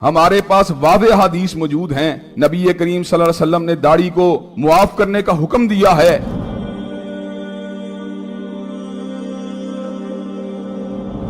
हमारे पास वाज़ेह हदीस मौजूद हैं। नबी करीम सल्लल्लाहु अलैहि वसल्लम ने दाढ़ी को मुआफ करने का हुक्म दिया है।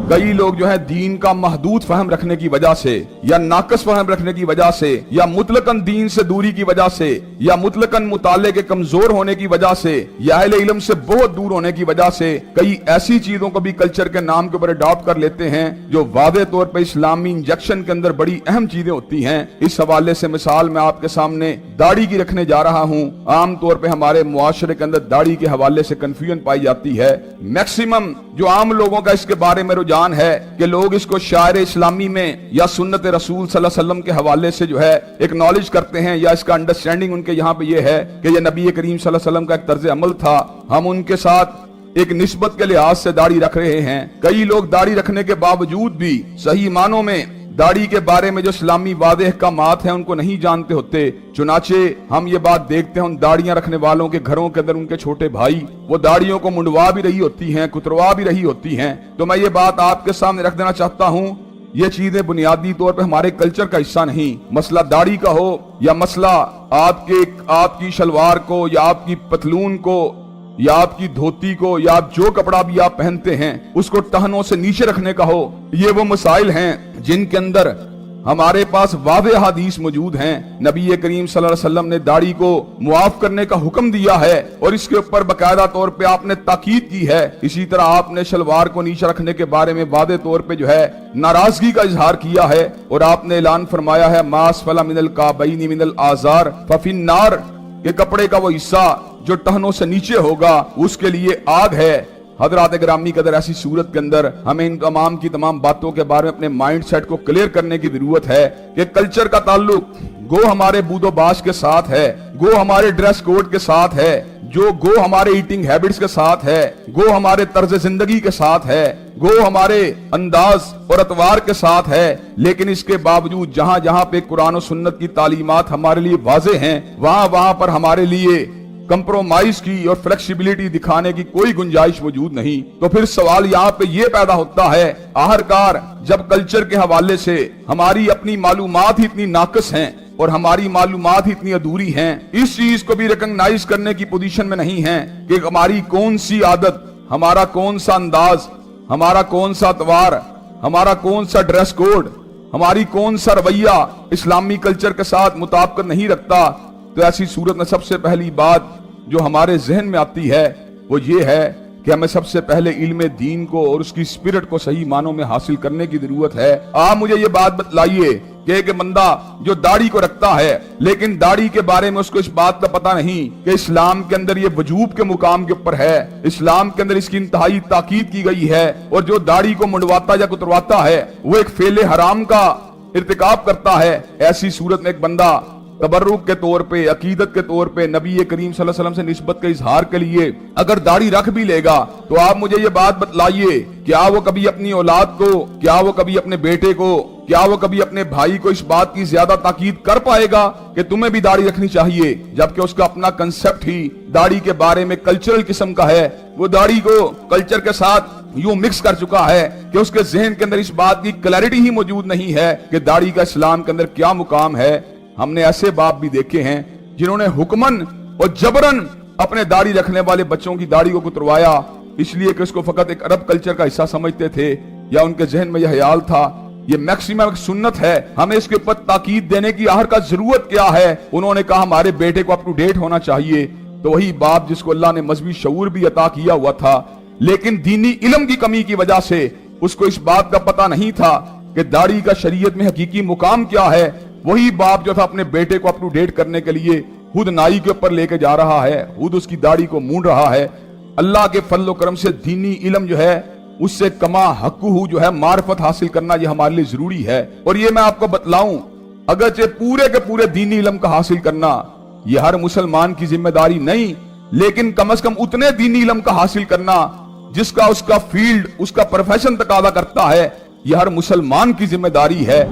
कई लोग जो है दीन का महदूद फहम रखने की वजह से या नाकस फहम रखने की वजह से या मुतलकन दीन से दूरी की वजह से या मुतलकन मुताले के कमजोर होने की वजह से या अहले इल्म से बहुत दूर होने की वजह से कई ऐसी चीजों को भी कल्चर के नाम के ऊपर अडॉप्ट कर लेते हैं जो वादे तौर पर इस्लामी इंजेक्शन के अंदर बड़ी अहम चीजें होती हैं। इस हवाले से मिसाल मैं आपके सामने दाढ़ी की रखने जा रहा हूँ। आम तौर पर हमारे मुआशरे के अंदर दाढ़ी के हवाले से कंफ्यूजन पाई जाती है। मैक्सिमम जो आम लोगों का इसके बारे में रुझान है कि लोग इसको शायर इस्लामी में या सुन्नत रसूल सल्लल्लाहु अलैहि वसल्लम के हवाले से जो है एक्नॉलेज करते हैं या इसका अंडरस्टैंडिंग उनके यहाँ पे ये है कि ये नबी करीम सल्लल्लाहु अलैहि वसल्लम का एक तर्ज अमल था, हम उनके साथ एक निस्बत के लिहाज से दाढ़ी रख रहे हैं। कई लोग दाढ़ी रखने के बावजूद भी सही मानों में दाढ़ी के बारे में जो इस्लामी वाज़ेह अहकामात हैं उनको नहीं जानते होते। चुनाचे हम ये बात देखते हैं उन दाढ़ियां रखने वालों के घरों के अंदर उनके छोटे भाई वो दाढ़ियों को मुंडवा भी रही होती हैं, कुतरवा भी रही होती हैं। तो मैं ये बात आपके सामने रख देना चाहता हूँ, ये चीजें बुनियादी तौर पर हमारे कल्चर का हिस्सा नहीं। मसला दाढ़ी का हो या मसला आपकी शलवार को या आपकी पतलून को या आपकी धोती को या आप जो कपड़ा भी आप पहनते हैं उसको टहनों से नीचे रखने का हो, ये वो मसाइल हैं जिनके अंदर हमारे पास वाज़ेह हदीस मौजूद हैं। नबी करीम सल्लल्लाहु अलैहि वसल्लम ने दाढ़ी को मुआफ करने का हुक्म दिया है और इसके ऊपर बकायदा तौर पे आपने ताकीद की है। इसी तरह आपने शलवार को नीचे रखने के बारे में वादे तौर पे जो है नाराजगी का इजहार किया है और आपने ऐलान फरमाया है मासफला मिनल काबैनी मिनल आजार फफिन्नार, के कपड़े का वो हिस्सा जो टहनों से नीचे होगा उसके लिए आग है। हजरात ग्रामी कदर ऐसी सूरत के अंदर हमें इन तमाम की तमाम बातों के बारे में अपने माइंड सेट को क्लियर करने की जरूरत है कि कल्चर का ताल्लुक गो हमारे बूदोबाश के साथ है, गो हमारे ड्रेस कोड के साथ है, जो गो हमारे ईटिंग हैबिट्स के साथ है, गो हमारे तर्ज जिंदगी के साथ है, गो हमारे अंदाज और अतवार के साथ है। लेकिन इसके बावजूद जहां जहां पे कुरान और सुन्नत की तालीमात हमारे लिए वाज़े हैं वहां पर हमारे लिए कंप्रोमाइज की और फ्लेक्सिबिलिटी दिखाने की कोई गुंजाइश मौजूद नहीं। तो फिर सवाल यहाँ पे ये पैदा होता है, आखिरकार जब कल्चर के हवाले से हमारी अपनी मालूमात ही इतनी नाकस हैं और हमारी मालूमात ही इतनी अधूरी हैं, इस चीज को भी रिकॉग्नाइज करने की पोजीशन में नहीं है कि हमारी कौन सी आदत, हमारा कौन सा अंदाज, हमारा कौन सा अतवार, हमारा कौन सा ड्रेस कोड, हमारी कौन सा रवैया इस्लामी कल्चर के साथ मुताबिकत नहीं रखता। तो ऐसी सूरत में सबसे पहली बात जो हमारे जहन में आती है वो ये है कि हमें सबसे पहले इल्म दीन को और उसकी स्पिरिट को सही मानों में हासिल करने की जरूरत है। आप मुझे ये बात बतलाइए कि एक बंदा जो दाढ़ी को रखता है लेकिन दाढ़ी के बारे में उसको इस बात का पता नहीं कि इस्लाम के अंदर ये वजूब के मुकाम के ऊपर है, इस्लाम के अंदर इसकी इंतहाई ताकीद की गई है और जो दाढ़ी को मुंडवाता या कुतरवाता है वो एक फेले हराम का इर्तिकाब करता है। ऐसी सूरत में एक बंदा तबर्रुक के तौर पे, अकीदत के तौर पे नबी करीम सल्लल्लाहु अलैहि वसल्लम से निस्बत के इजहार के लिए अगर दाढ़ी रख भी लेगा तो आप मुझे ये बात बतलाइए, क्या वो कभी अपनी औलाद को, क्या वो कभी अपने बेटे को, क्या वो कभी अपने भाई को इस बात की ज्यादा ताकीद कर पाएगा कि तुम्हें भी दाढ़ी रखनी चाहिए, जबकि उसका अपना कंसेप्ट ही दाढ़ी के बारे में कल्चरल किस्म का है। वो दाढ़ी को कल्चर के साथ यूं मिक्स कर चुका है कि उसके जहन के अंदर इस बात की क्लैरिटी ही मौजूद नहीं है कि दाढ़ी का इस्लाम के अंदर क्या मुकाम है। हमने ऐसे बाप भी देखे हैं जिन्होंने हुक्मन और जबरन अपने दाढ़ी रखने वाले बच्चों की दाढ़ी को कुतरवाया इसलिए कि उसको फकत एक अरब कल्चर का हिस्सा समझते थे या उनके जहन में यह ख्याल था। ये मैक्सिमम सुन्नत है, हमें इसके ऊपर ताकीद देने की आहर का जरूरत क्या है। उन्होंने कहा हमारे बेटे को अप टू डेट होना चाहिए। तो वही बाप जिसको अल्लाह ने मजहबी शऊर भी अता किया हुआ था लेकिन दीनी इल्म की कमी की वजह से उसको इस बात का पता नहीं था कि दाढ़ी का शरीयत में हकीकी मुकाम क्या है। वही बाप जो था अपने बेटे को अप टू डेट करने के लिए खुद नाई के ऊपर लेके जा रहा है, खुद उसकी दाढ़ी को मूंड रहा है। अल्लाह के फजल करम से दीनी इल्म जो है उससे कमा हक्कू जो है मार्फत हासिल करना ये हमारे लिए जरूरी है। और ये मैं आपको बतलाऊं, अगरचे पूरे के पूरे दीनी इल्म का हासिल करना ये हर मुसलमान की जिम्मेदारी नहीं, लेकिन कम से कम उतने दीनी इल्म का हासिल करना जिसका उसका फील्ड, उसका प्रोफेशन तकादा करता है, यह हर मुसलमान की जिम्मेदारी है।